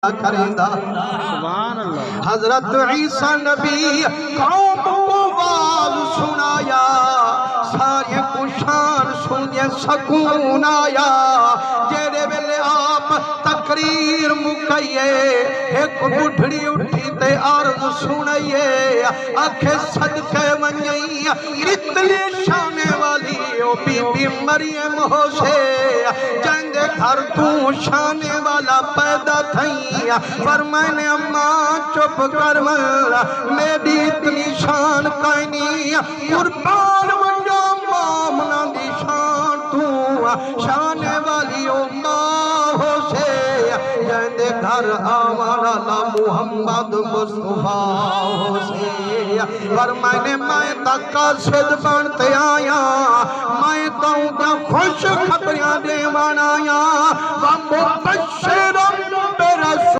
کریندا سبحان اللہ۔ حضرت عیسیٰ نبی قوم کو باز سنایا، سارے کو شان سنیے سکون آیا، جیرے ویلے آپ تقریر مکئیے، ایک بڑھڑی اٹھی تے عرض سنائیے، آنکھیں صدقے ونجئی کتنی شانے والی او بی بی مریم ہو سے، جنگ گھر تو شانے والا پیدا تھئی، فرمائنے اماں چپ کر ملا میری اتنی شان کائنی، قربان ونجا مامنا دی شان تو شانے والی اماں ہو سے، جنگ گھر آوانا لا محمد مصطفیٰ ہو سے، فرمائنے میں تک قاصد بنتے آیا، میں تو خوش خبریاں دیوان آیا، وَمُبَشِّرًا بِرَسُولٍ